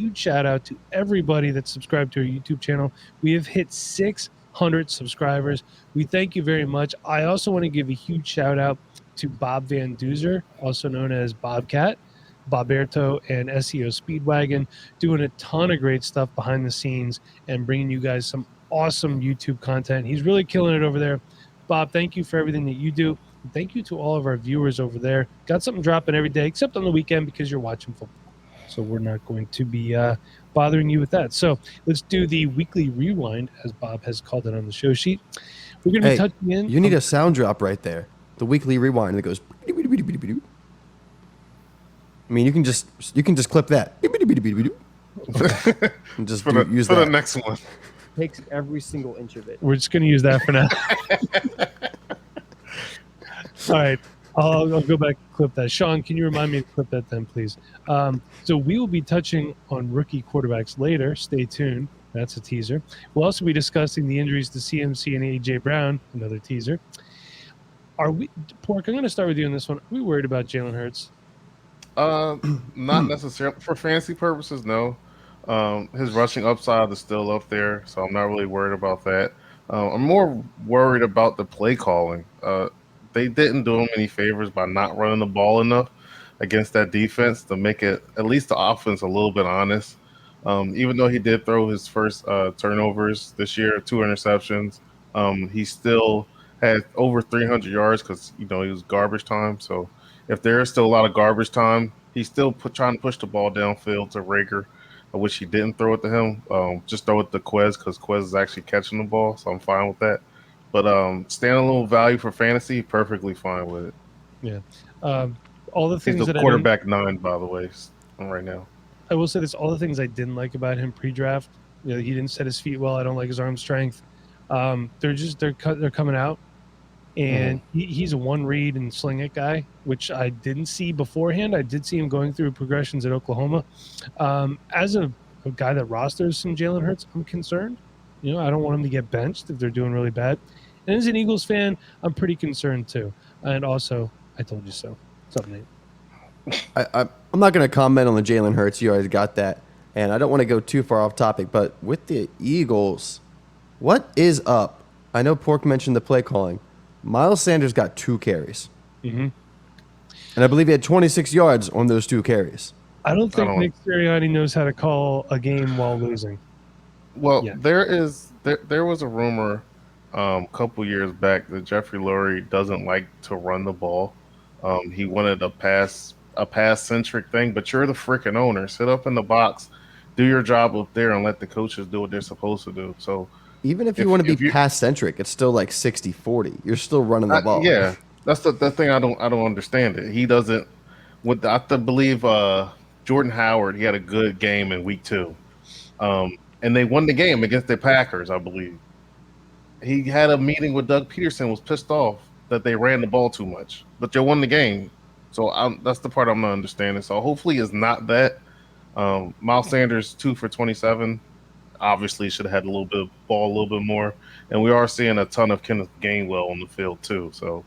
huge shout out to everybody that's subscribed to our YouTube channel. We have hit 600 subscribers. We thank you very much. I also want to give a huge shout out to Bob Van Duzer, also known as Bobcat, Boberto, and SEO Speedwagon, doing a ton of great stuff behind the scenes and bringing you guys some awesome YouTube content. He's really killing it over there. Bob, thank you for everything that you do. And thank you to all of our viewers over there. Got something dropping every day, except on the weekend because you're watching football. So we're not going to be bothering you with that. So let's do the weekly rewind, as Bob has called it on the show sheet. We're going to be touching in. You need a sound drop right there. The weekly rewind that goes. I mean, you can just clip that. And just use for that. the next one. Takes every single inch of it. We're just going to use that for now. All right. I'll go back and clip that. Sean, can you remind me to clip that then, please? So we will be touching on rookie quarterbacks later. Stay tuned. That's a teaser. We'll also be discussing the injuries to CMC and A.J. Brown. Another teaser. Pork, I'm going to start with you on this one. Are we worried about Jalen Hurts? Not necessarily. For fantasy purposes, no. His rushing upside is still up there, so I'm not really worried about that. I'm more worried about the play calling. They didn't do him any favors by not running the ball enough against that defense to make it at least the offense a little bit honest. Even though he did throw his first turnovers this year, 2 interceptions, he still had over 300 yards because he was garbage time. So if there is still a lot of garbage time, he's still trying to push the ball downfield to Rager, which he didn't throw it to him. Just throw it to Quez because Quez is actually catching the ball, so I'm fine with that. But standalone value for fantasy, perfectly fine with it. Yeah. All the things He's the that quarterback 9, by the way, right now. I will say this: all the things I didn't like about him pre-draft. He didn't set his feet well. I don't like his arm strength. They're coming out, and he's a one read and sling it guy, which I didn't see beforehand. I did see him going through progressions at Oklahoma. As a guy that rosters some Jalen Hurts, I'm concerned. I don't want him to get benched if they're doing really bad. And as an Eagles fan, I'm pretty concerned too. And also, I told you so. What's up, Nate? I'm not going to comment on the Jalen Hurts. You already got that. And I don't want to go too far off topic, but with the Eagles, what is up? I know Pork mentioned the play calling. Miles Sanders got 2 carries. Mm-hmm. And I believe he had 26 yards on those 2 carries. I don't think Nick Sirianni knows how to call a game while losing. Well, there was a rumor a couple years back that Jeffrey Lurie doesn't like to run the ball. He wanted a pass-centric thing, but you're the freaking owner. Sit up in the box, do your job up there, and let the coaches do what they're supposed to do. So even if you want to be pass-centric, it's still like 60-40. You're still running the ball. Yeah, that's the thing. I don't understand it. He doesn't. I believe Jordan Howard. He had a good game in week 2. And they won the game against the Packers, I believe. He had a meeting with Doug Peterson, was pissed off that they ran the ball too much. But they won the game. So that's the part I'm not understanding. So hopefully it's not that. Miles Sanders, 2 for 27. Obviously should have had a little bit of ball, a little bit more. And we are seeing a ton of Kenneth Gainwell on the field too. So,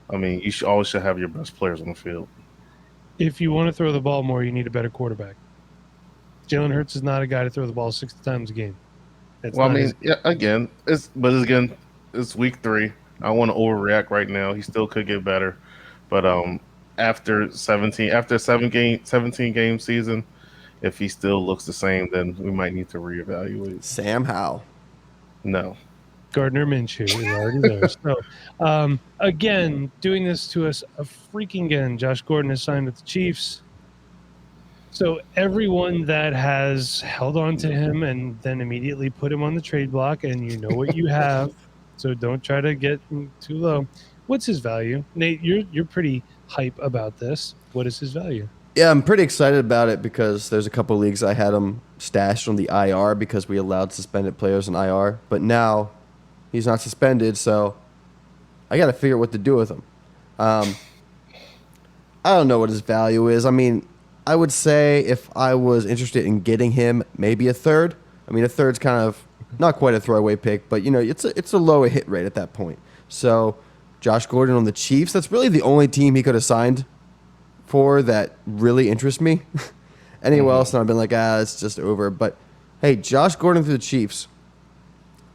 I mean, you always should have your best players on the field. If you want to throw the ball more, you need a better quarterback. Jalen Hurts is not a guy to throw the ball 60 times a game. It's week 3. I want to overreact right now. He still could get better, but after 17 game season, if he still looks the same, then we might need to reevaluate. Sam Howell. No. Gardner Minshew is already there. So, again, doing this to us a freaking again. Josh Gordon has signed with the Chiefs. So everyone that has held on to him and then immediately put him on the trade block, and you know what you have, so don't try to get too low. What's his value? Nate, you're pretty hype about this. What is his value? Yeah, I'm pretty excited about it because there's a couple leagues I had him stashed on the IR because we allowed suspended players on IR, but now he's not suspended, so I got to figure out what to do with him. I don't know what his value is. I mean, I would say if I was interested in getting him, maybe a third. I mean, a third's kind of not quite a throwaway pick, but it's a lower hit rate at that point. So Josh Gordon on the Chiefs, that's really the only team he could have signed for that really interests me. anywhere else, and I've been like, it's just over. But hey, Josh Gordon for the Chiefs,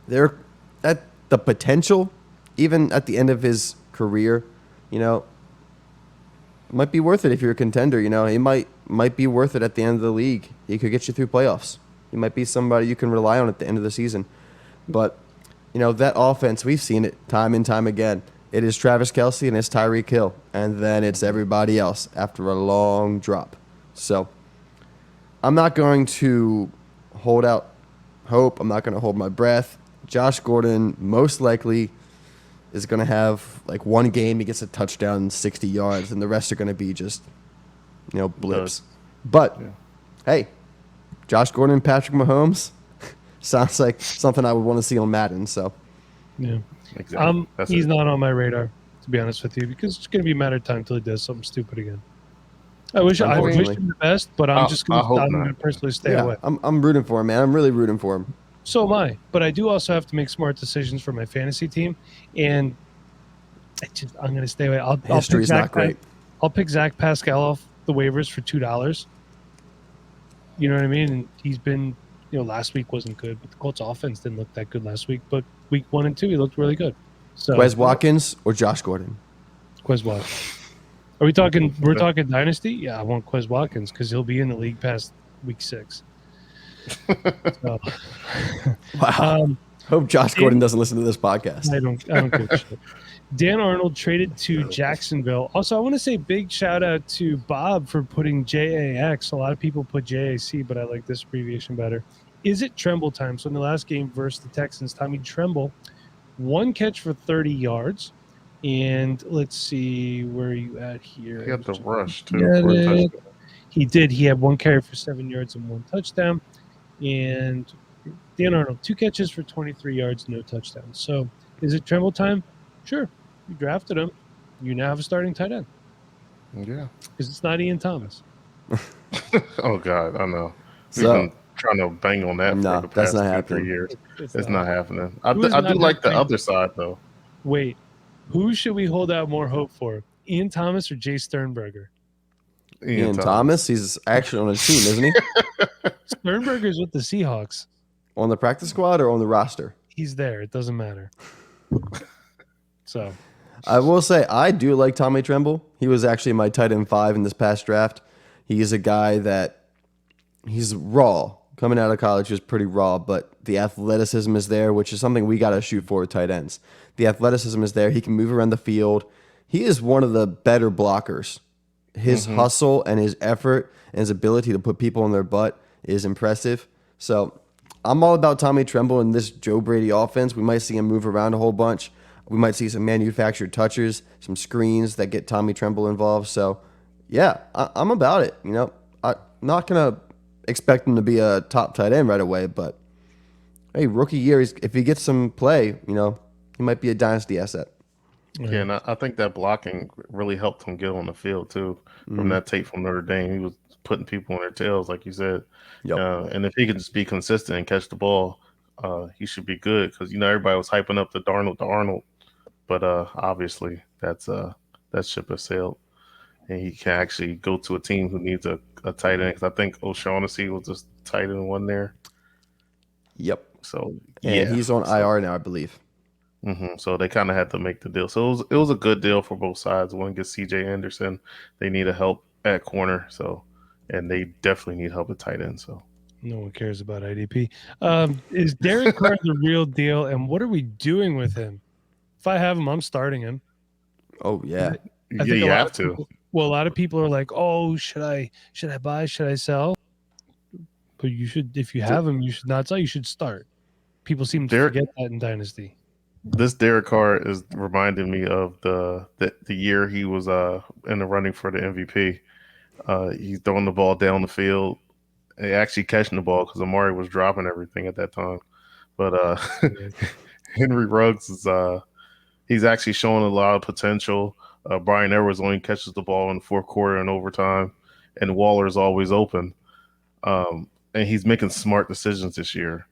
they're at the potential, even at the end of his career, might be worth it if you're a contender. He might be worth it at the end of the league. He could get you through playoffs. He might be somebody you can rely on at the end of the season. But that offense, we've seen it time and time again. It is Travis Kelce and it's Tyreek Hill, and then it's everybody else after a long drop. So I'm not going to hold out hope. I'm not going to hold my breath. Josh Gordon most likely is going to have like one game he gets a touchdown and 60 yards, and the rest are going to be just, blips. But, hey, Josh Gordon and Patrick Mahomes sounds like something I would want to see on Madden. So, yeah. Exactly. He's not on my radar, to be honest with you, because it's going to be a matter of time until he does something stupid again. I wish him the best, but I'm just going to personally stay away. I'm rooting for him, man. I'm really rooting for him. So am I. But I do also have to make smart decisions for my fantasy team, and I'm going to stay away. History's not great. I'll pick Zach Pascal off the waivers for $2. You know what I mean? And he's been, last week wasn't good, but the Colts offense didn't look that good last week. But week 1 and 2, he looked really good. So Quez Watkins or Josh Gordon? Quez Watkins. Are we talking? We're talking Dynasty? Yeah, I want Quez Watkins because he'll be in the league past week 6. So, wow. Hope Josh Gordon doesn't listen to this podcast. I don't give a shit. Dan Arnold traded to Jacksonville. Also, I want to say big shout out to Bob for putting JAX. A lot of people put JAC, but I like this abbreviation better. Is it Tremble time? So in the last game versus the Texans, Tommy Tremble, 1 catch for 30 yards. And let's see, where are you at here? He had the rush, too. Yeah, he did. He had 1 carry for 7 yards and 1 touchdown. And Dan Arnold, 2 catches for 23 yards, no touchdowns. So is it Tremble time? Sure. You drafted him. You now have a starting tight end. Yeah. Because it's not Ian Thomas. Oh, God, I know. We've So, been trying to bang on that for the past 2-3 years. It's not happening. I do like the other side, though. Wait. Who should we hold out more hope for? Ian Thomas or Jay Sternberger? Ian Thomas, he's actually on a team, isn't he? Sternberger's with the Seahawks. On the practice squad or on the roster? He's there. It doesn't matter. So, I will say I do like Tommy Tremble. He was actually my tight end 5 in this past draft. He is a guy that he's raw. Coming out of college, he was pretty raw, but the athleticism is there, which is something we got to shoot for with tight ends. The athleticism is there. He can move around the field. He is one of the better blockers. His hustle and his effort and his ability to put people on their butt is impressive. So I'm all about Tommy Tremble in this Joe Brady offense. We might see him move around a whole bunch. We might see some manufactured touches, some screens that get Tommy Tremble involved. So, yeah, I'm about it. I'm not going to expect him to be a top tight end right away, but hey, rookie year, if he gets some play, he might be a dynasty asset. Yeah, and I think that blocking really helped him get on the field, too, from that tape from Notre Dame. He was putting people on their tails, like you said. Yep. And if he can just be consistent and catch the ball, he should be good because, everybody was hyping up the Arnold. But obviously, that ship has sailed. And he can actually go to a team who needs a tight end. Because I think O'Shaughnessy was just tight end one there. Yep. So, and he's on IR now, I believe. So they kind of had to make the deal. So it was a good deal for both sides. One gets C.J. Anderson. They need a help at corner. So, and they definitely need help at tight end. So no one cares about IDP. Is Derek Carr the real deal? And what are we doing with him? If I have him, I'm starting him. Oh yeah. I think you have to. Well, a lot of people are like, "Oh, should I buy? Should I sell?" But you should, if you have him, you should not sell. You should start. People seem to forget that in Dynasty. This Derek Carr is reminding me of the year he was in the running for the MVP. He's throwing the ball down the field, and actually catching the ball because Amari was dropping everything at that time. But Henry Ruggs is he's actually showing a lot of potential. Brian Edwards only catches the ball in the fourth quarter and overtime, and Waller is always open. And he's making smart decisions this year.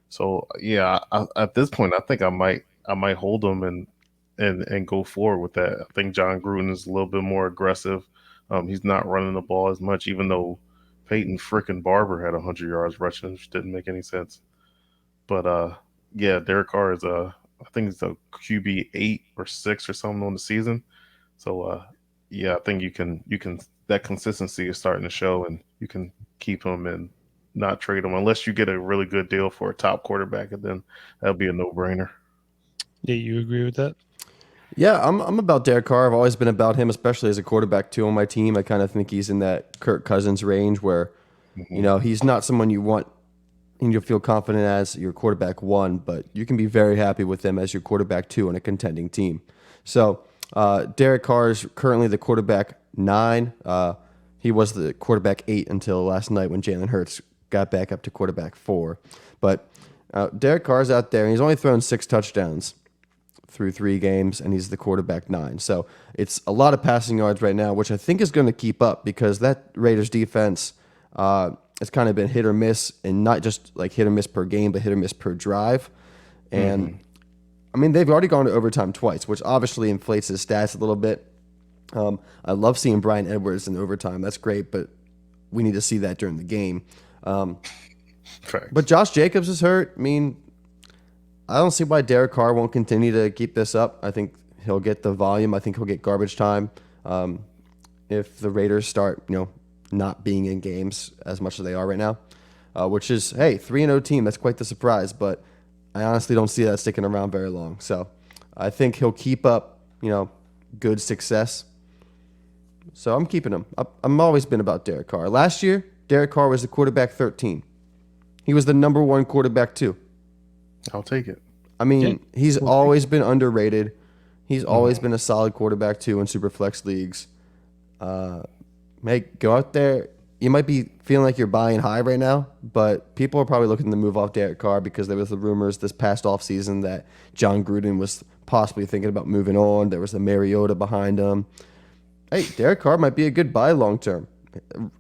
So yeah, at this point, I think I might hold him and go forward with that. I think John Gruden is a little bit more aggressive. He's not running the ball as much, even though Peyton frickin' Barber had 100 yards rushing, which didn't make any sense. But yeah, Derek Carr is I think it's a QB 8 or 6 or something on the season. So yeah, I think you can that consistency is starting to show, and you can keep him and not trade him unless you get a really good deal for a top quarterback, and then that'll be a no brainer. Yeah, you agree with that? Yeah, I'm about Derek Carr. I've always been about him, especially as a quarterback too on my team. I kind of think he's in that Kirk Cousins range where, he's not someone you want and you'll feel confident as your quarterback 1, but you can be very happy with him as your quarterback 2 on a contending team. So Derek Carr is currently the quarterback 9. He was the quarterback 8 until last night when Jalen Hurts got back up to quarterback 4. But Derek Carr's out there, and he's only thrown 6 touchdowns through 3 games, and he's the quarterback 9. So it's a lot of passing yards right now, which I think is going to keep up because that Raiders defense has kind of been hit or miss, and not just like hit or miss per game, but hit or miss per drive. And I mean, they've already gone to overtime twice, which obviously inflates his stats a little bit. I love seeing Brian Edwards in overtime. That's great, but we need to see that during the game. But Josh Jacobs is hurt. I mean, I don't see why Derek Carr won't continue to keep this up. I think he'll get the volume. I think he'll get garbage time if the Raiders start, not being in games as much as they are right now, which is, hey, 3-0 team. That's quite the surprise, but I honestly don't see that sticking around very long. So I think he'll keep up, good success. So I'm keeping him. I'm always been about Derek Carr. Last year, Derek Carr was the quarterback 13. He was the number 1 quarterback 2. I'll take it. I mean, he's always been underrated. He's always been a solid quarterback 2 in Superflex leagues. Hey, go out there. You might be feeling like you're buying high right now, but people are probably looking to move off Derek Carr because there was the rumors this past offseason that John Gruden was possibly thinking about moving on. There was a Mariota behind him. Hey, Derek Carr might be a good buy long term.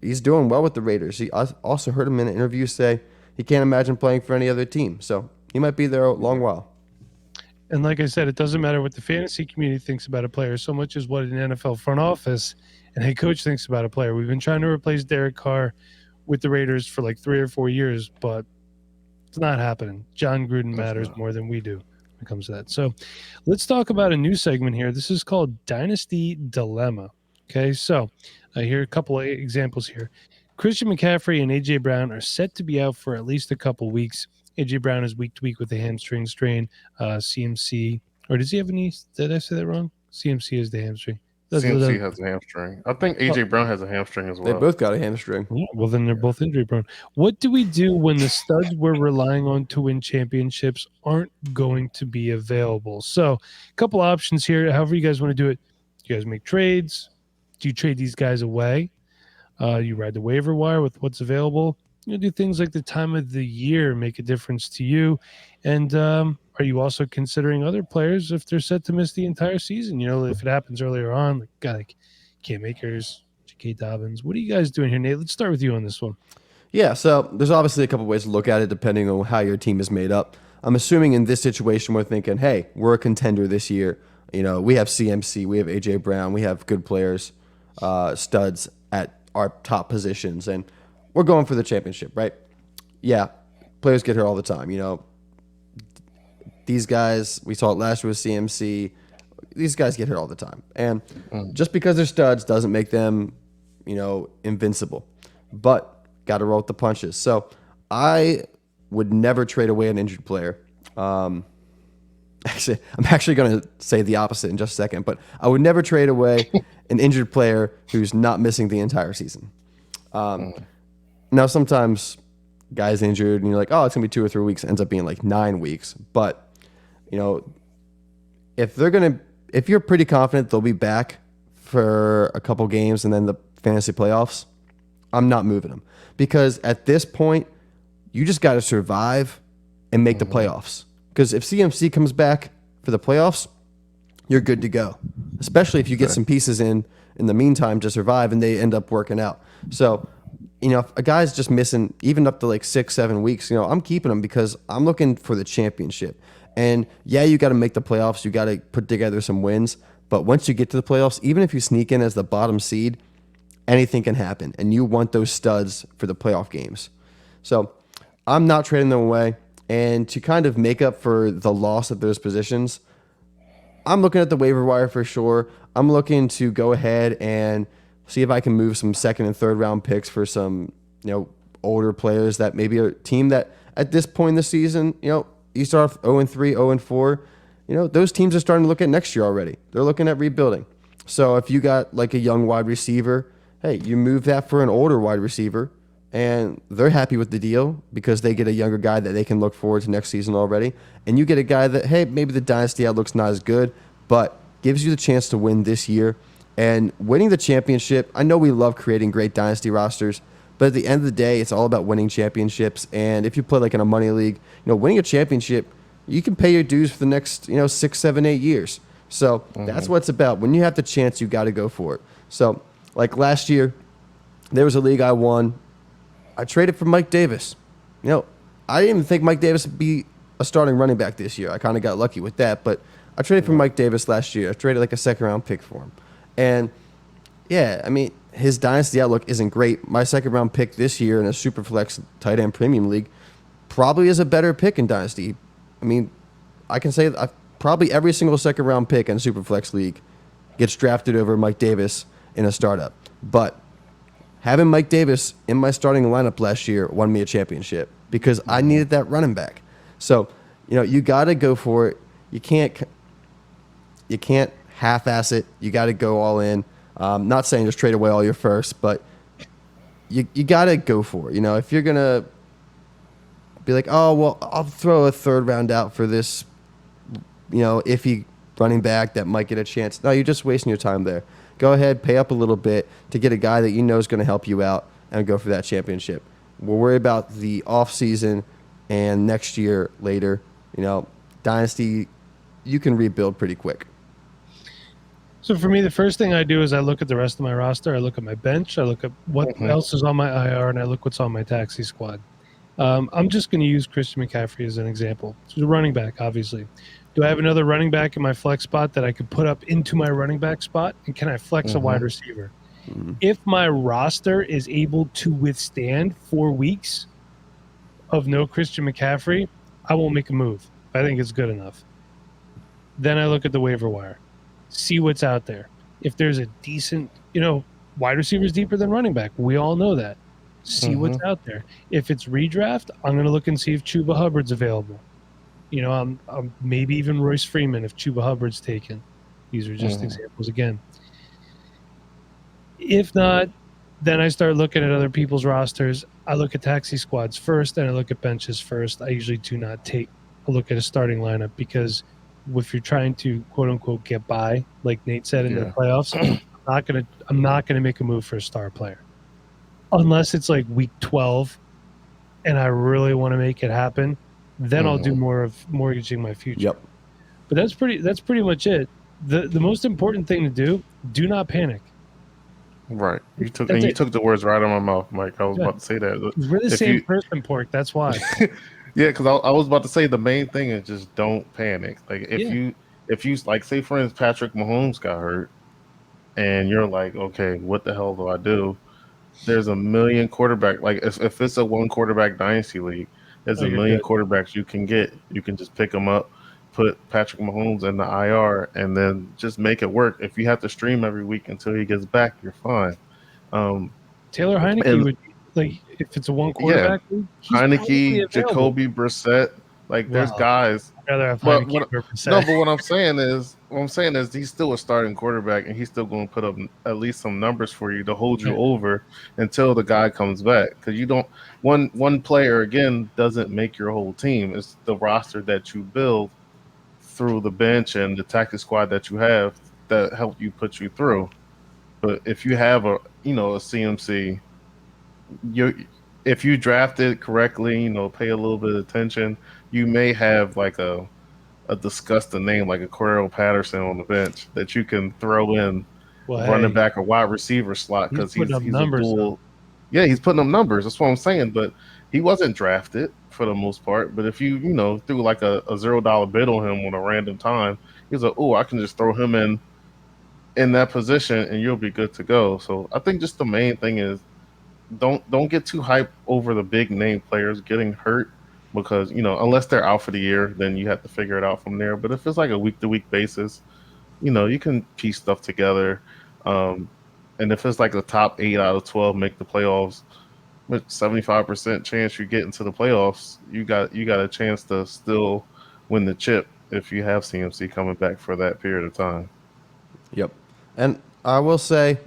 He's doing well with the Raiders. I also heard him in an interview say he can't imagine playing for any other team. So he might be there a long while. And like I said, it doesn't matter what the fantasy community thinks about a player so much as what an NFL front office and head coach thinks about a player. We've been trying to replace Derek Carr with the Raiders for like 3 or 4 years, but it's not happening. John Gruden matters more than we do when it comes to that. So let's talk about a new segment here. This is called Dynasty Dilemma. Okay, so here are a couple of examples here. Christian McCaffrey and A.J. Brown are set to be out for at least a couple weeks. A.J. Brown is week to week with a hamstring strain. CMC, or does he have any? Did I say that wrong? CMC is the hamstring. CMC has a hamstring. I think A.J. Brown has a hamstring as well. They both got a hamstring. Yeah, well, then they're both injury prone. What do we do when the studs we're relying on to win championships aren't going to be available? So a couple options here. However you guys want to do it. Do you guys make trades? Do you trade these guys away? You ride the waiver wire with what's available. Do things like the time of the year make a difference to you? And are you also considering other players if they're set to miss the entire season? If it happens earlier on, like a guy like Cam Akers, J.K. Dobbins. What are you guys doing here, Nate? Let's start with you on this one. Yeah, so there's obviously a couple ways to look at it depending on how your team is made up. I'm assuming in this situation we're thinking, hey, we're a contender this year. We have CMC, we have A.J. Brown, we have good players, studs at our top positions, and we're going for the championship, right? Yeah, players get hurt all the time. These guys, we saw it last year with CMC. These guys get hurt all the time. And just because they're studs doesn't make them, invincible. But got to roll with the punches. So I would never trade away an injured player. Actually, I'm actually going to say the opposite in just a second. But I would never trade away an injured player who's not missing the entire season. Now, sometimes guys injured and you're like, oh, it's going to be 2 or 3 weeks. It ends up being like 9 weeks. But, if you're pretty confident they'll be back for a couple games and then the fantasy playoffs, I'm not moving them. Because at this point, you just got to survive and make the playoffs. Because if CMC comes back for the playoffs, you're good to go. Especially if you get some pieces in the meantime to survive and they end up working out. So, if a guy's just missing even up to like 6-7 weeks, I'm keeping him because I'm looking for the championship. And yeah, you got to make the playoffs. You got to put together some wins. But once you get to the playoffs, even if you sneak in as the bottom seed, anything can happen, and you want those studs for the playoff games. So I'm not trading them away. And to kind of make up for the loss of those positions, I'm looking at the waiver wire for sure. I'm looking to go ahead and see if I can move some second and third round picks for some, older players that maybe a team that at this point in the season, you start off 0-3, 0-4, those teams are starting to look at next year already. They're looking at rebuilding. So if you got like a young wide receiver, hey, you move that for an older wide receiver, and they're happy with the deal because they get a younger guy that they can look forward to next season already. And you get a guy that, hey, maybe the dynasty outlook's not as good, but gives you the chance to win this year. And winning the championship, I know we love creating great dynasty rosters, but at the end of the day, it's all about winning championships. And if you play like in a money league, winning a championship, you can pay your dues for the next, 6, 7, 8 years. So that's what it's about. When you have the chance, you got to go for it. So like last year, there was a league I won. I traded for Mike Davis. I didn't even think Mike Davis would be a starting running back this year. I kind of got lucky with that, but I traded for Mike Davis last year. I traded like a second-round pick for him. And, yeah, I mean, his dynasty outlook isn't great. My second-round pick this year in a Superflex tight end premium league probably is a better pick in dynasty. I mean, I can say that probably every single second-round pick in a Superflex league gets drafted over Mike Davis in a startup. But having Mike Davis in my starting lineup last year won me a championship because I needed that running back. So, you got to go for it. You can't half-ass it. You got to go all in. Not saying just trade away all your first, but you got to go for it. If you're going to be like, oh, well, I'll throw a third round out for this, iffy running back that might get a chance. No, you're just wasting your time there. Go ahead, pay up a little bit to get a guy that you know is going to help you out and go for that championship. We'll worry about the offseason and next year later. Dynasty, you can rebuild pretty quick. So for me, the first thing I do is I look at the rest of my roster. I look at my bench. I look at what else is on my IR, and I look what's on my taxi squad. I'm just going to use Christian McCaffrey as an example. He's a running back, obviously. Do I have another running back in my flex spot that I could put up into my running back spot? And can I flex a wide receiver? If my roster is able to withstand 4 weeks of no Christian McCaffrey, I won't make a move. I think it's good enough. Then I look at the waiver wire, see what's out there. If there's a decent, wide receiver is deeper than running back. We all know that. See what's out there. If it's redraft, I'm going to look and see if Chuba Hubbard's available. I'm maybe even Royce Freeman if Chuba Hubbard's taken. These are just examples again. If not, then I start looking at other people's rosters. I look at taxi squads first, and I look at benches first. I usually do not take a look at a starting lineup because if you're trying to quote unquote get by, like Nate said in the playoffs, I'm not gonna make a move for a star player unless it's like week 12 and I really want to make it happen. Then I'll do more of mortgaging my future. Yep. But that's pretty much it. The most important thing to do not panic. Right. You took the words right out of my mouth, Mike. I was about to say that. We're the same person, Pork. That's why. Yeah, because I was about to say the main thing is just don't panic. Like if you like, say for instance Patrick Mahomes got hurt, and you're like, okay, what the hell do I do? There's a million quarterback. Like if it's a one quarterback dynasty league, there's a million quarterbacks you can get. You can just pick them up, put Patrick Mahomes in the IR, and then just make it work. If you have to stream every week until he gets back, you're fine. Taylor Heineke would, like, if it's a one quarterback league, Heineke, Jacoby Brissett, like there's guys. I'd rather have But Heineke over Brissett. No, but what I'm saying is he's still a starting quarterback, and he's still going to put up at least some numbers for you to hold you over until the guy comes back. Because you don't one player again doesn't make your whole team. It's the roster that you build through the bench and the tactics squad that you have that help you put you through. But if you have a CMC, if you draft it correctly, pay a little bit of attention, you may have like a disgusting name like a Cordell Patterson on the bench that you can throw in running back or wide receiver slot because he's a dual. Yeah, he's putting up numbers. That's what I'm saying. But he wasn't drafted for the most part. But if you threw like a $0 bid on him on a random time, he's like, oh, I can just throw him in in that position, and you'll be good to go. So I think just the main thing is don't get too hyped over the big name players getting hurt because unless they're out for the year, then you have to figure it out from there. But if it's like a week to week basis, you can piece stuff together. Um, and if it's like the top 8 out of 12 make the playoffs, with 75% chance you get into the playoffs, you got a chance to still win the chip if you have CMC coming back for that period of time. Yep. And I will say,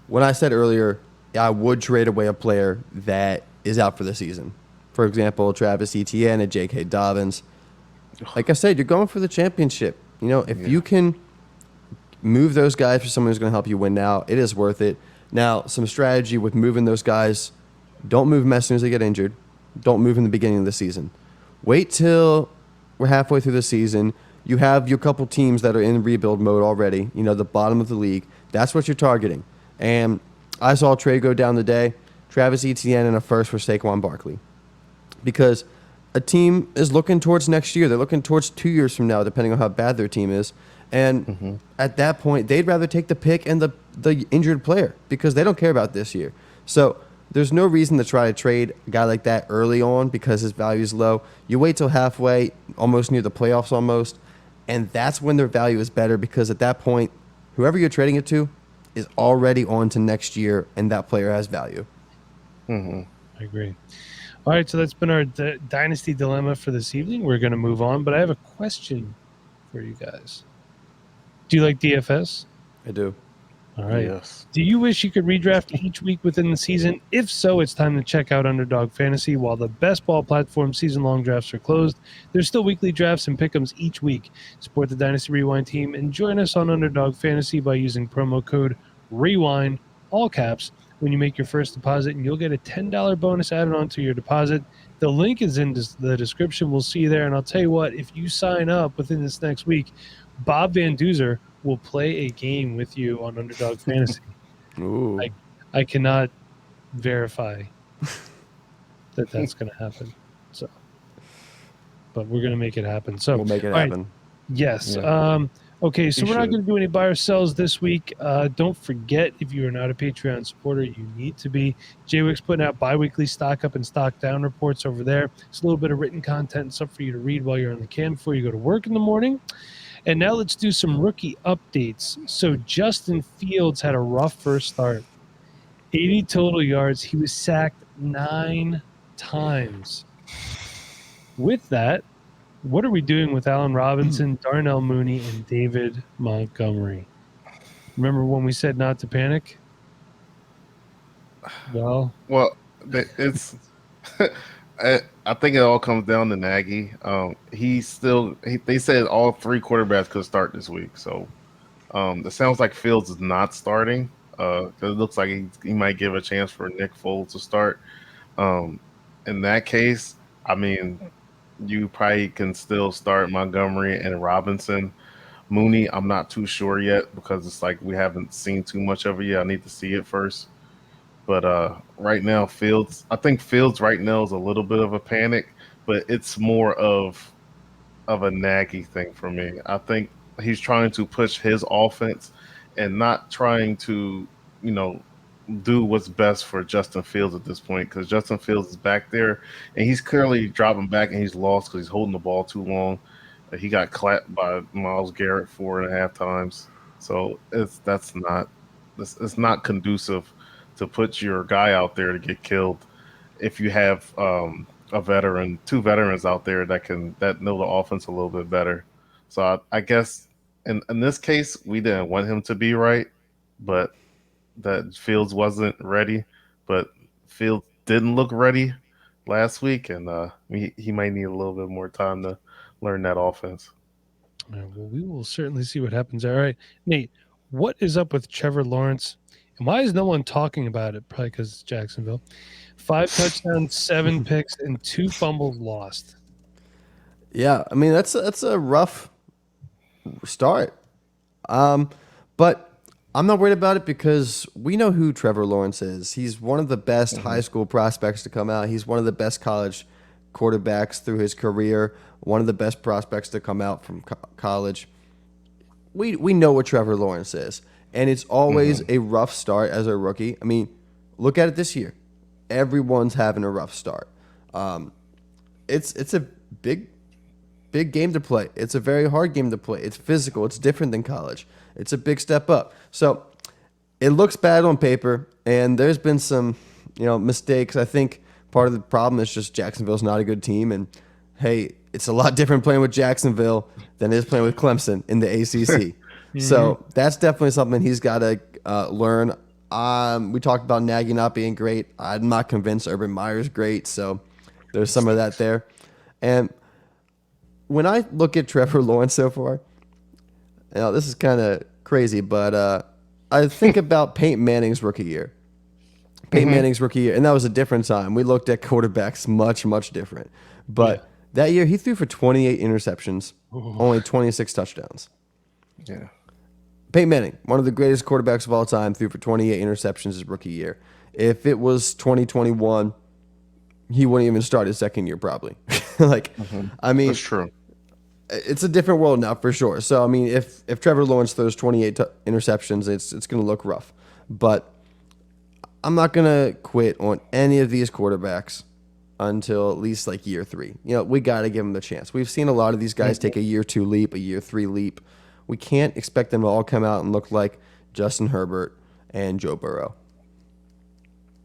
when I said earlier, I would trade away a player that is out for the season. For example, Travis Etienne and J.K. Dobbins. Like I said, you're going for the championship. If you can move those guys for someone who's going to help you win now, it is worth it. Now, some strategy with moving those guys, don't move them as soon as they get injured. Don't move in the beginning of the season. Wait till we're halfway through the season. You have your couple teams that are in rebuild mode already, the bottom of the league. That's what you're targeting. And I saw a trade go down today. Travis Etienne and a first for Saquon Barkley. Because a team is looking towards next year. They're looking towards 2 years from now, depending on how bad their team is. And at that point, they'd rather take the pick and the injured player because they don't care about this year. So there's no reason to try to trade a guy like that early on because his value is low. You wait till halfway, almost near the playoffs almost, and that's when their value is better because at that point, whoever you're trading it to is already on to next year, and that player has value. I agree. All right, so that's been our Dynasty Dilemma for this evening. We're going to move on, but I have a question for you guys. Do you like DFS? I do. All right. Yes. Do you wish you could redraft each week within the season? If so, it's time to check out Underdog Fantasy. While the best ball platform season-long drafts are closed, there's still weekly drafts and pick'ems each week. Support the Dynasty Rewind team and join us on Underdog Fantasy by using promo code REWIND, all caps, when you make your first deposit, and you'll get a $10 bonus added onto your deposit. The link is in the description. We'll see you there. And I'll tell you what, if you sign up within this next week, Bob Van Duzer will play a game with you on Underdog Fantasy. Ooh. I cannot verify that that's going to happen. So, but we're going to make it happen. So We'll make it all right. happen. Yes. Yeah. Okay, so You we're not should. going to do any buy or sells this week. Don't forget, if you are not a Patreon supporter, you need to be. JWIC's putting out bi-weekly stock up and stock down reports over there. It's a little bit of written content and stuff for you to read while you're on the cam before you go to work in the morning. And now let's do some rookie updates. So Justin Fields had a rough first start. 80 total yards. He was sacked 9 times. With that, what are we doing with Allen Robinson, Darnell Mooney, and David Montgomery? Remember when we said not to panic? Well, It's. I think it all comes down to Nagy. They said all 3 quarterbacks could start this week, so it sounds like Fields is not starting. It looks like he might give a chance for Nick Foles to start. In that case, I mean, you probably can still start Montgomery and Robinson. Mooney, I'm not too sure yet because it's like we haven't seen too much of it yet. I need to see it first. But right now, I think Fields right now is a little bit of a panic, but it's more of a Nagy thing for me. I think he's trying to push his offense and not trying to, do what's best for Justin Fields at this point because Justin Fields is back there and he's clearly dropping back and he's lost because he's holding the ball too long. He got clapped by Myles Garrett 4.5 times. So it's not conducive to put your guy out there to get killed if you have two veterans out there that know the offense a little bit better. So I guess in this case we didn't want him to be right, but that Fields wasn't ready. But Fields didn't look ready last week, and he might need a little bit more time to learn that offense. well, we will certainly see what happens. All right, Nate, what is up with Trevor Lawrence? And why is no one talking about it? Probably because it's Jacksonville. 5 touchdowns, 7 picks, and 2 fumbles lost. Yeah, I mean that's a rough start. But I'm not worried about it because we know who Trevor Lawrence is. He's one of the best high school prospects to come out. He's one of the best college quarterbacks through his career, one of the best prospects to come out from college. we know what Trevor Lawrence is, and it's always a rough start as a rookie. I mean, look at it this year. Everyone's having a rough start. It's a big game to play. It's a very hard game to play. It's physical. It's different than college. It's a big step up. So it looks bad on paper, and there's been some, mistakes. I think part of the problem is just Jacksonville's not a good team, and hey, it's a lot different playing with Jacksonville than it is playing with Clemson in the ACC. So that's definitely something he's got to learn. We talked about Nagy not being great. I'm not convinced Urban Meyer's great, so there's some of that there. And when I look at Trevor Lawrence so far, this is kind of crazy, but I think about Peyton Manning's rookie year. Peyton Manning's rookie year, and that was a different time. We looked at quarterbacks much, much different. But that year, he threw for 28 interceptions, only 26 touchdowns. Yeah. Peyton Manning, one of the greatest quarterbacks of all time, threw for 28 interceptions his rookie year. If it was 2021, he wouldn't even start his second year probably. I mean, That's true. It's a different world now for sure. So, I mean, if Trevor Lawrence throws 28 interceptions, it's going to look rough. But I'm not going to quit on any of these quarterbacks until at least like year 3. We got to give them the chance. We've seen a lot of these guys take a year 2 leap, a year 3 leap. We can't expect them to all come out and look like Justin Herbert and Joe Burrow.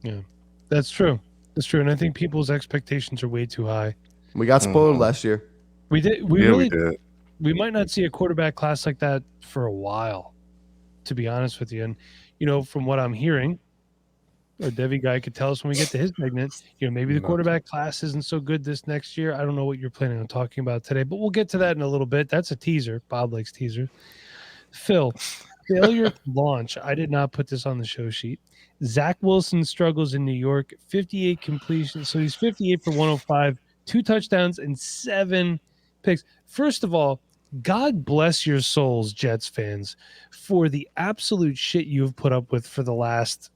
Yeah, that's true. That's true. And I think people's expectations are way too high. We got spoiled last year. We did. We did. We might not see a quarterback class like that for a while, to be honest with you. And, from what I'm hearing, a Devy guy could tell us when we get to his segment, maybe the quarterback class isn't so good this next year. I don't know what you're planning on talking about today, but we'll get to that in a little bit. That's a teaser. Bob likes teasers. Phil, failure to launch. I did not put this on the show sheet. Zach Wilson struggles in New York, 58 completions. So he's 58 for 105, 2 touchdowns and 7 picks. First of all, God bless your souls, Jets fans, for the absolute shit you've put up with for the last.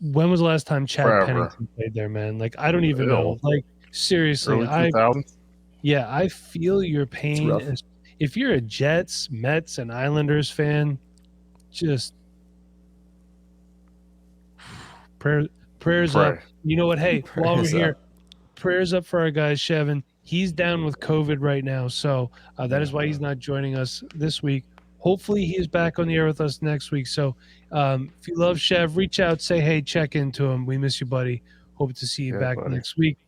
When was the last time Chad Forever. Pennington played there, man? I don't even know. Seriously, Early 2000s? I feel your pain. If you're a Jets, Mets, and Islanders fan, just prayers up. You know what? Hey, while we're here, prayers up for our guy Chevin. He's down with COVID right now, so that is why he's not joining us this week. Hopefully he is back on the air with us next week. So if you love Chev, reach out, say hey, check into him. We miss you, buddy. Hope to see you back next week.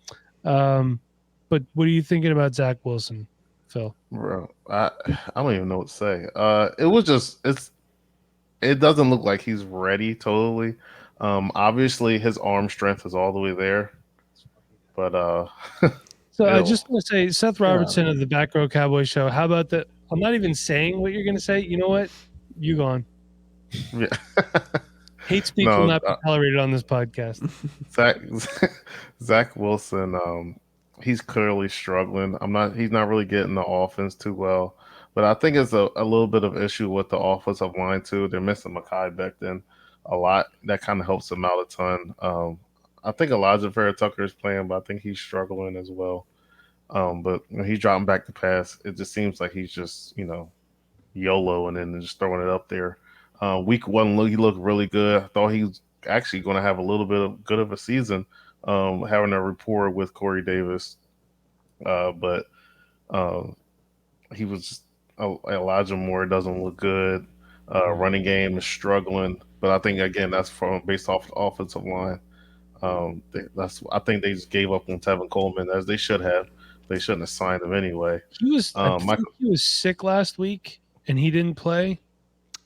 But what are you thinking about Zach Wilson, Phil? Bro, I don't even know what to say. It doesn't look like he's ready totally. Obviously his arm strength is all the way there. But so I just want to say, Seth Robertson of the Back Row Cowboy Show, how about that? I'm not even saying what you're going to say. You know what? You gone. Yeah. Hate speech will not be tolerated on this podcast. Zach Wilson, he's clearly struggling. He's not really getting the offense too well. But I think it's a little bit of issue with the offensive line too. They're missing Mekhi Becton a lot. That kind of helps them out a ton. I think Elijah Vera Tucker is playing, but I think he's struggling as well. But when he's dropping back to pass, it just seems like he's just, YOLO and then just throwing it up there. Week 1, he looked really good. I thought he was actually going to have a little bit of good of a season, having a rapport with Corey Davis. But he was Elijah Moore doesn't look good. Running game is struggling, but I think again that's based off the offensive line. I think they just gave up on Tevin Coleman as they should have. They shouldn't have signed him anyway. He was he was sick last week and he didn't play.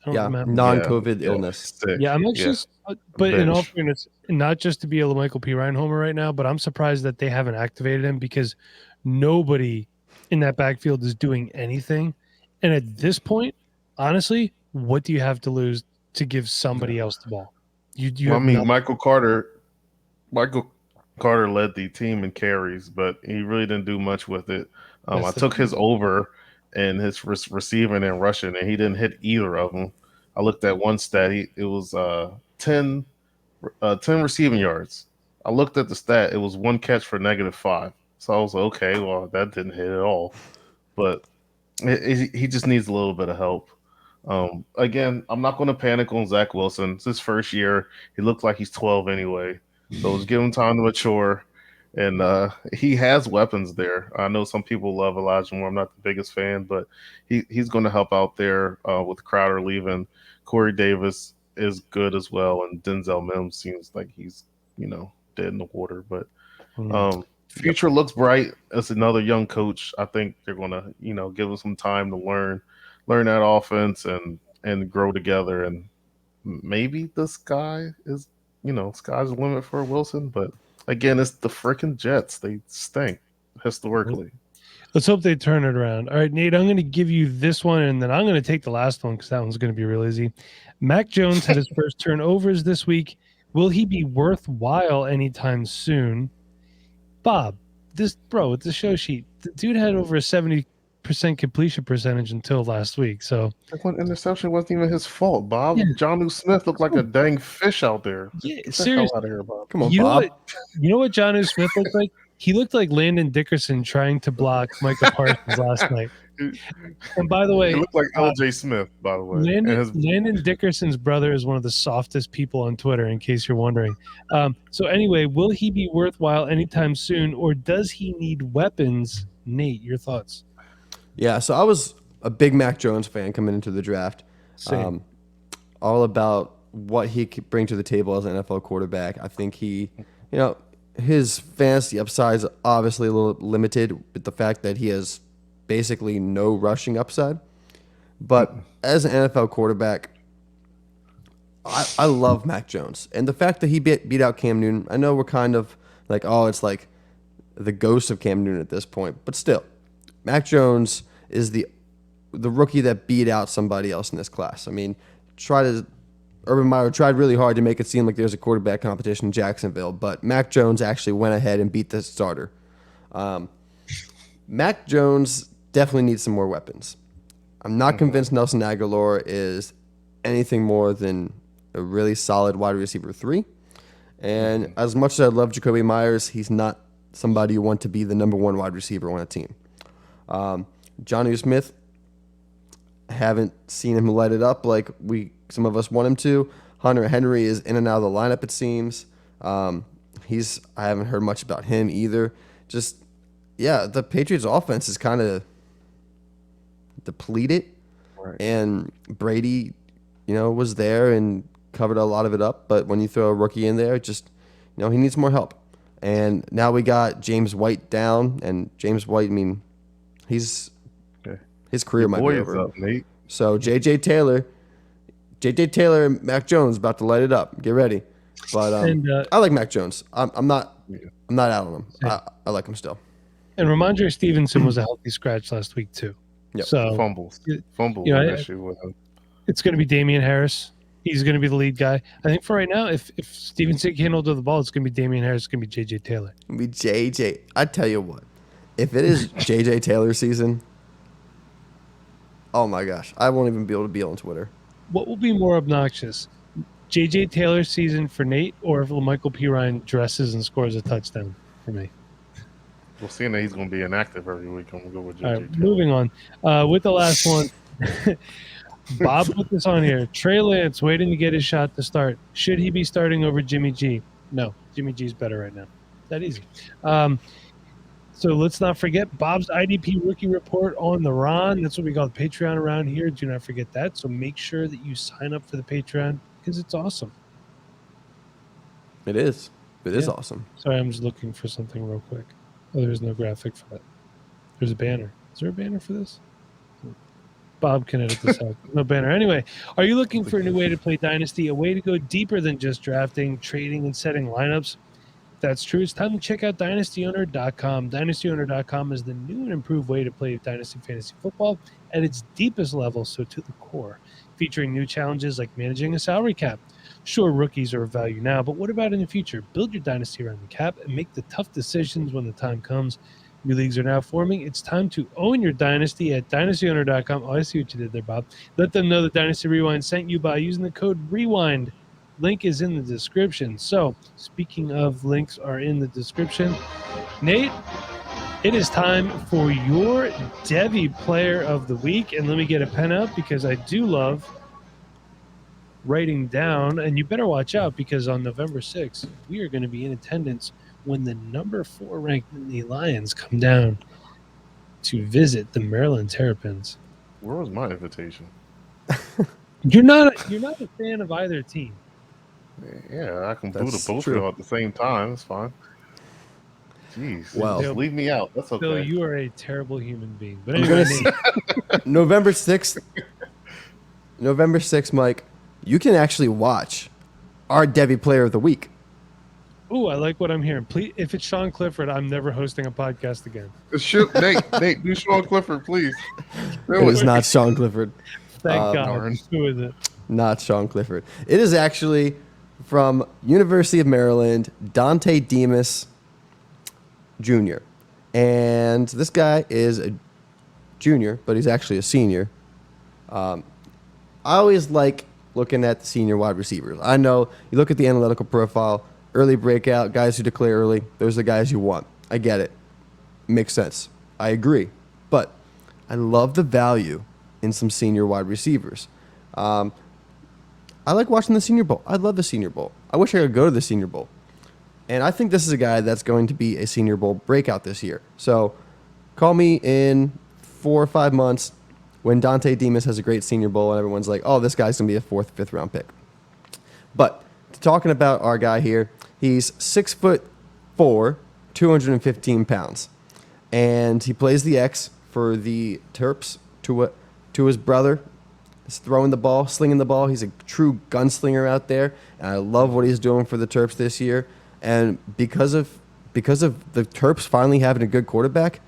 I don't remember. Non-COVID illness. Sick. Yeah, I'm actually, but in all fairness, not just to be a Michael P. Ryan homer right now, but I'm surprised that they haven't activated him because nobody in that backfield is doing anything. And at this point, honestly, what do you have to lose to give somebody else the ball? Michael Carter led the team in carries, but he really didn't do much with it. I took his over and his receiving and rushing, and he didn't hit either of them. I looked at one stat. It was 10 receiving yards. I looked at the stat. It was 1 catch for -5. So I was like, okay, well, that didn't hit at all. But He just needs a little bit of help. Again, I'm not going to panic on Zach Wilson. It's his first year. He looks like he's 12 anyway. So let's give him time to mature. And he has weapons there. I know some people love Elijah Moore. I'm not the biggest fan, but he's going to help out there with Crowder leaving. Corey Davis is good as well. And Denzel Mims seems like he's, dead in the water. But future looks bright. As another young coach, I think they're going to, give him some time to learn that offense and grow together. And maybe the sky is, sky's the limit for Wilson. But again, it's the freaking Jets. They stink historically. Let's hope they turn it around. All right, Nate, I'm going to give you this one, and then I'm going to take the last one because that one's going to be real easy. Mac Jones had his first turnovers this week. Will he be worthwhile anytime soon? Bob, with the show sheet, the dude had over a 70% completion percentage until last week. So that one interception wasn't even his fault, Bob. Yeah. Jonnu Smith looked like a dang fish out there. Yeah, Get the seriously. hell out of here, Bob. Come on, Bob. You know what Jonnu Smith looked like? He looked like Landon Dickerson trying to block Micah Parsons last night. And by the way, He looked like L.J. Smith, by the way. Landon Dickerson's brother is one of the softest people on Twitter, in case you're wondering. So anyway, will he be worthwhile anytime soon, or does he need weapons? Nate, your thoughts? Yeah, so I was a big Mac Jones fan coming into the draft. Same. All about what he could bring to the table as an NFL quarterback. I think he, his fantasy upside is obviously a little limited with the fact that he has basically no rushing upside. But as an NFL quarterback, I love Mac Jones. And the fact that he beat out Cam Newton, I know we're kind of like, it's like the ghost of Cam Newton at this point. But still, Mac Jones is the rookie that beat out somebody else in this class. I mean, Urban Meyer tried really hard to make it seem like there's a quarterback competition in Jacksonville, but Mac Jones actually went ahead and beat the starter. Mac Jones definitely needs some more weapons. I'm not convinced Nelson Aguilar is anything more than a really solid wide receiver 3. And as much as I love Jacoby Myers, he's not somebody you want to be the number 1 wide receiver on a team. Jonnu Smith, haven't seen him light it up like some of us want him to. Hunter Henry is in and out of the lineup, it seems. I haven't heard much about him either. The Patriots offense is kind of depleted. Right. And Brady, was there and covered a lot of it up. But when you throw a rookie in there, he needs more help. And now we got James White down. And James White, his career might be over. Up, Nate. So J.J. Taylor and Mac Jones about to light it up. Get ready. But I like Mac Jones. I'm not out on him. I like him still. And Ramondre Stevenson was a healthy scratch last week too. Yep. So Fumble issue with him. It's going to be Damian Harris. He's going to be the lead guy. I think for right now, if Stevenson can't hold the ball, it's going to be Damian Harris. It's going to be J.J. Taylor. It'll be J.J. I tell you what, if it is J.J. Taylor season, oh my gosh, I won't even be able to be on Twitter. What will be more obnoxious, J.J. Taylor season for Nate, or if Michael P. Ryan dresses and scores a touchdown for me? Well, seeing that he's going to be inactive every week, I'm going to go with J.J. All right, moving on. With the last one, Bob put this on here. Trey Lance waiting to get his shot to start. Should he be starting over Jimmy G? No, Jimmy G's better right now. That easy. So let's not forget Bob's IDP rookie report on the Ron. That's what we call the Patreon around here. Do not forget that. So make sure that you sign up for the Patreon because it's awesome. It is. It is awesome. Sorry, I'm just looking for something real quick. Oh, there's no graphic for that. There's a banner. Is there a banner for this? Bob can edit this out. No banner. Anyway, are you looking for a new way to play Dynasty, a way to go deeper than just drafting, trading, and setting lineups? If that's true, it's time to check out DynastyOwner.com. DynastyOwner.com is the new and improved way to play Dynasty Fantasy Football at its deepest level, so to the core, featuring new challenges like managing a salary cap. Sure, rookies are of value now, but what about in the future? Build your dynasty around the cap and make the tough decisions when the time comes. New leagues are now forming. It's time to own your dynasty at DynastyOwner.com. Oh, I see what you did there, Bob. Let them know that Dynasty Rewind sent you by using the code REWIND. Link is in the description. So, speaking of links are in the description, Nate, It is time for your Devy Player of the Week. And let me get a pen out because I do love writing down. And you better watch out because on November 6th, we are going to be in attendance when the number 4 ranked Nittany Lions come down to visit the Maryland Terrapins. Where was my invitation? You're not a fan of either team. Yeah, I can boo That's the both true. of them at the same time. That's fine. Jeez. Well- Just leave me out. That's okay. Phil, you are a terrible human being. But I'm anyway, gonna November 6th, Mike, you can actually watch our Devy Player of the Week. ooh, I like what I'm hearing. Please, if it's Sean Clifford, I'm never hosting a podcast again. Nate, do Sean Clifford, please. It is not Sean Clifford. Thank God. darn. Who is it? Not Sean Clifford. It is actually from University of Maryland, Dante Demas Jr. And this guy is a junior, but he's actually a senior. I always like looking at the senior wide receivers. I know you look at the analytical profile, early breakout, guys who declare early, those are the guys you want. I get it. Makes sense. I agree. But I love the value in some senior wide receivers. I like watching the Senior Bowl. I love the Senior Bowl. I wish I could go to the Senior Bowl. And I think this is a guy that's going to be a Senior Bowl breakout this year. So call me in 4 or 5 months when Dante Demas has a great Senior Bowl and everyone's like, oh, this guy's going to be a 4th, 5th round pick. But talking about our guy here, he's 6'4", 215 pounds. And he plays the X for the Terps to his brother. He's throwing the ball, slinging the ball. He's a true gunslinger out there. And I love what he's doing for the Terps this year. And because of the Terps finally having a good quarterback,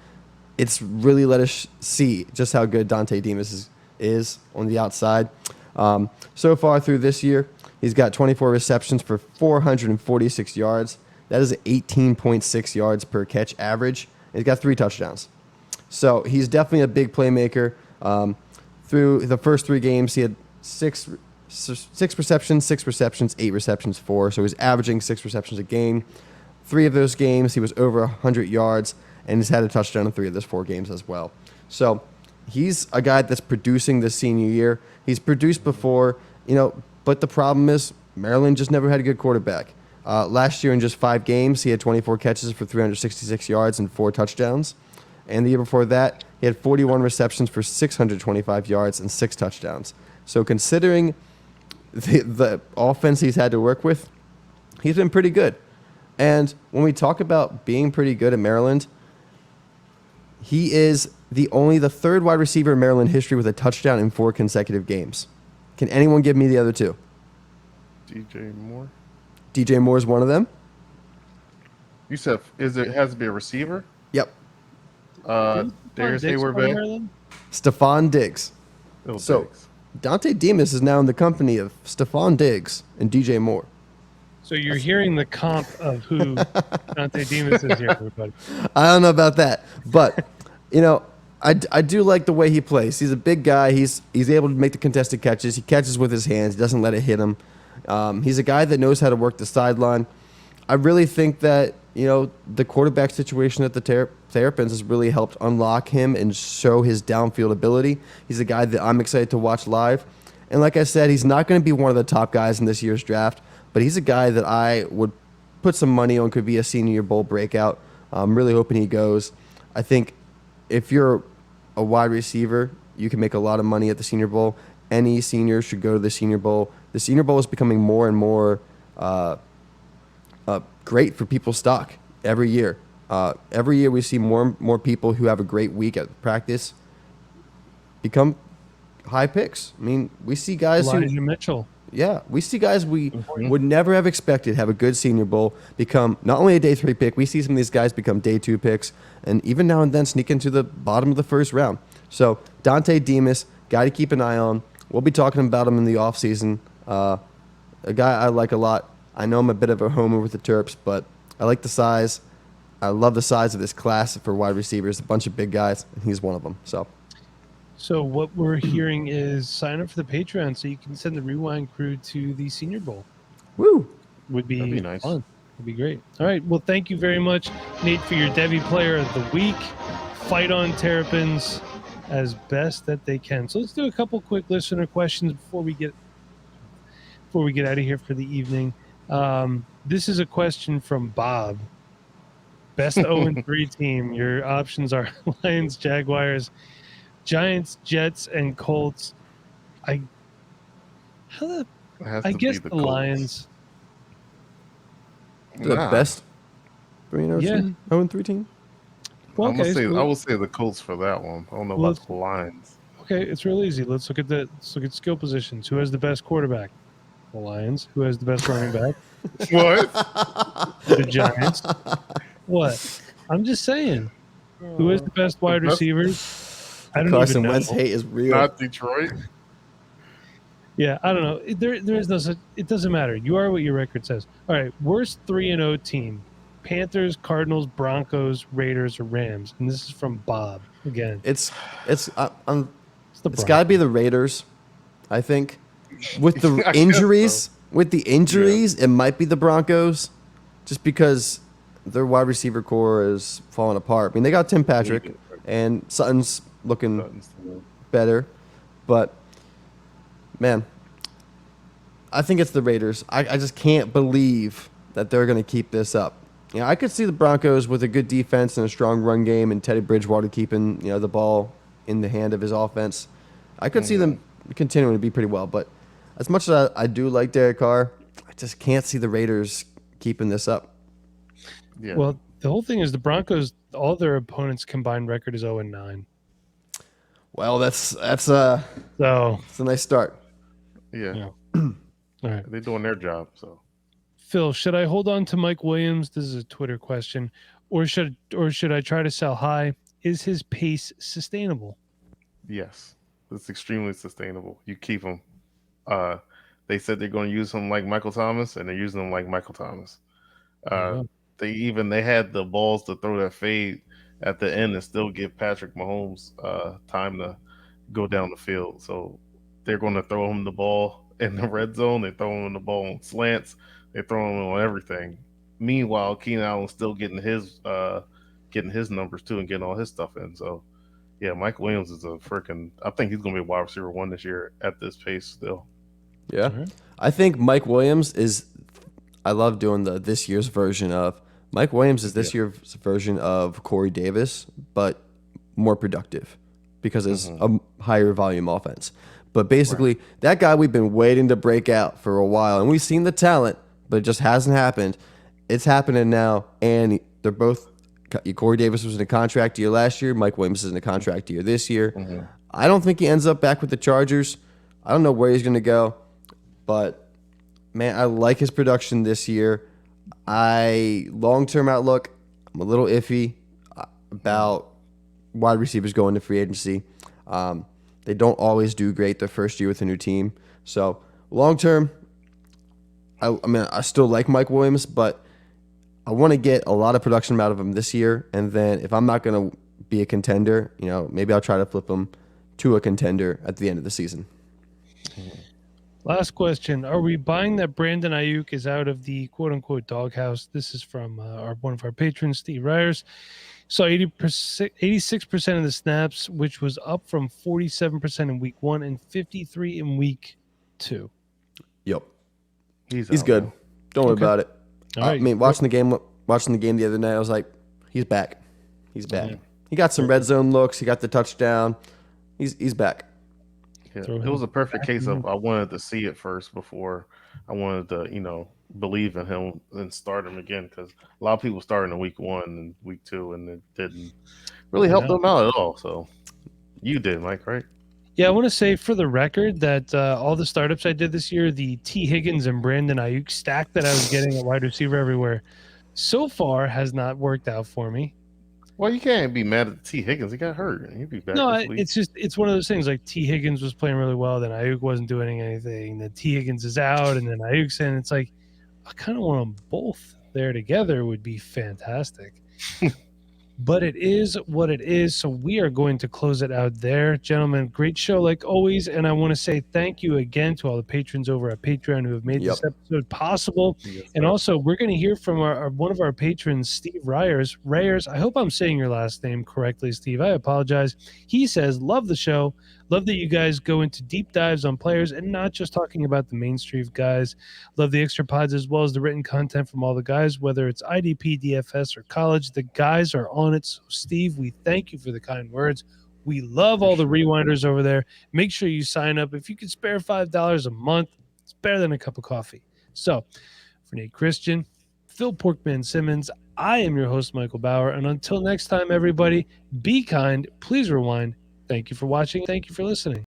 it's really let us see just how good Dante Demas is on the outside. So far through this year, he's got 24 receptions for 446 yards. That is 18.6 yards per catch average. He's got 3 touchdowns. So he's definitely a big playmaker. Through the first 3 games, he had 6 receptions, 8 receptions, 4. So he's averaging 6 receptions a game. 3 of those games, he was over 100 yards, and he's had a touchdown in 3 of those 4 games as well. So he's a guy that's producing this senior year. He's produced before, but the problem is Maryland just never had a good quarterback. Last year in just 5 games, he had 24 catches for 366 yards and 4 touchdowns. And the year before that, he had 41 receptions for 625 yards and 6 touchdowns. So considering the offense he's had to work with, he's been pretty good. And when we talk about being pretty good at Maryland, he is the 3rd wide receiver in Maryland history with a touchdown in 4 consecutive games. Can anyone give me the other 2? DJ Moore. DJ Moore is one of them. You said it has to be a receiver? Yep. Darius Hayward Bay. Stephon Diggs. So Dante Demas is now in the company of Stephon Diggs and DJ Moore. So you're hearing the comp of who Dante Demas is here, everybody. I don't know about that, but I do like the way he plays. He's a big guy. He's able to make the contested catches. He catches with his hands. He doesn't let it hit him. He's a guy that knows how to work the sideline. I really think that the quarterback situation at the Terrapins has really helped unlock him and show his downfield ability. He's a guy that I'm excited to watch live. And like I said, he's not going to be one of the top guys in this year's draft, but he's a guy that I would put some money on could be a Senior Bowl breakout. I'm really hoping he goes. I think if you're a wide receiver, you can make a lot of money at the Senior Bowl. Any senior should go to the Senior Bowl. The Senior Bowl is becoming more and more great for people's stock every year. Every year we see more and more people who have a great week at practice become high picks. I mean, we see guys Elijah Mitchell. Yeah, we see guys we would never have expected have a good Senior Bowl become not only a day 3 pick, we see some of these guys become day 2 picks, and even now and then sneak into the bottom of the 1st round. So Dante Demas, guy to keep an eye on. We'll be talking about him in the offseason. A guy I like a lot. I know I'm a bit of a homer with the Terps, but I like the size. I love the size of this class for wide receivers. A bunch of big guys, and he's one of them. So what we're hearing is sign up for the Patreon so you can send the Rewind crew to the Senior Bowl. Woo! That'd be nice. fun. That'd be great. All right. Well, thank you very much, Nate, for your Devy Player of the Week. Fight on Terrapins as best that they can. So let's do a couple quick listener questions before we get out of here for the evening. This is a question from Bob. Best 0-3 team. Your options are Lions, Jaguars, Giants, Jets, and Colts. I guess the Lions. The best 0-3 team. Well, I would say the Colts for that one. I don't know about the Lions. Okay, it's real easy. Let's look at skill positions. Who has the best quarterback? The Lions. Who has the best running back? What? The Giants. What? I'm just saying. Who has the best wide receivers? I don't Carson even know. Wentz hate is real. Not Detroit. Yeah, I don't know. There is no such. It doesn't matter. You are what your record says. All right, worst 3-0 team: Panthers, Cardinals, Broncos, Raiders, or Rams. And this is from Bob again. It's got Broncos. to be the Raiders, I think. With the injuries, it might be the Broncos, just because their wide receiver core is falling apart. I mean, they got Tim Patrick, and Sutton's looking better, but man, I think it's the Raiders. I just can't believe that they're going to keep this up. You know, I could see the Broncos with a good defense and a strong run game, and Teddy Bridgewater keeping the ball in the hand of his offense. I could see them continuing to be pretty well, but as much as I do like Derek Carr, I just can't see the Raiders keeping this up. Yeah. Well, the whole thing is the Broncos. All their opponents' combined record is 0-9. Well, that's So it's a nice start. Yeah. all right. They're doing their job. So Phil, should I hold on to Mike Williams? This is a Twitter question, or should I try to sell high? Is his pace sustainable? yes, it's extremely sustainable. You keep him. They said they're going to use him like Michael Thomas, and they're using him like Michael Thomas. They had the balls to throw that fade at the end and still give Patrick Mahomes time to go down the field. So they're going to throw him the ball in the red zone. They throw him the ball on slants. They throw him on everything. Meanwhile, Keenan Allen's still getting his numbers too and getting all his stuff in. So yeah, Mike Williams is I think he's going to be a wide receiver 1 this year at this pace still. Yeah. I think Mike Williams I love doing this year's version of Mike Williams is this year's version of Corey Davis, but more productive because it's a higher volume offense. But basically, that guy we've been waiting to break out for a while, and we've seen the talent, but it just hasn't happened. It's happening now, and they're both. Corey Davis was in a contract year last year. Mike Williams is in a contract year this year. I don't think he ends up back with the Chargers. I don't know where he's going to go, but man, I like his production this year. Long-term outlook, I'm a little iffy about wide receivers going to free agency. They don't always do great their first year with a new team. So long-term, I still like Mike Williams, but I want to get a lot of production out of him this year. And then if I'm not going to be a contender, maybe I'll try to flip him to a contender at the end of the season. Last question. Are we buying that Brandon Ayuk is out of the quote-unquote doghouse? This is from one of our patrons, Steve Ryers. Saw 86% of the snaps, which was up from 47% in week 1 and 53% in week 2. Yep. He's good. Man. Don't worry about it. All right. I mean, watching the game the other night, I was like, he's back. He's back. Yeah. He got some red zone looks. He got the touchdown. He's back. Yeah. It was a perfect case of I wanted to see it first before I wanted to, believe in him and start him again, because a lot of people started in week 1 and week 2 and it didn't really help them out at all. So you did, Mike, right? Yeah, I want to say for the record that all the startups I did this year, the T. Higgins and Brandon Ayuk stack that I was getting at wide receiver everywhere, so far has not worked out for me. Well, you can't be mad at T. Higgins. He got hurt. He'll be back. No, it's one of those things. Like T. Higgins was playing really well, then Ayuk wasn't doing anything. Then T. Higgins is out, and then Ayuk's in. It's like I kind of want them both there together. Would be fantastic. but it is what it is. So we are going to close it out there. Gentlemen, great show like always. And I want to say thank you again to all the patrons over at Patreon who have made this episode possible. Yes, And sir. also, we're going to hear from one of our patrons, Steve Ryers. Ryers, I hope I'm saying your last name correctly, Steve. I apologize. He says, love the show. Love that you guys go into deep dives on players and not just talking about the mainstream guys. Love the extra pods as well as the written content from all the guys, whether it's IDP, DFS, or college. The guys are on it. So, Steve, we thank you for the kind words. We love all the rewinders over there. Make sure you sign up. If you can spare $5 a month, it's better than a cup of coffee. So, for Nate Christian, Phil Porkman Simmons, I am your host, Michael Bauer. And until next time, everybody, be kind. Please rewind. Thank you for watching. Thank you for listening.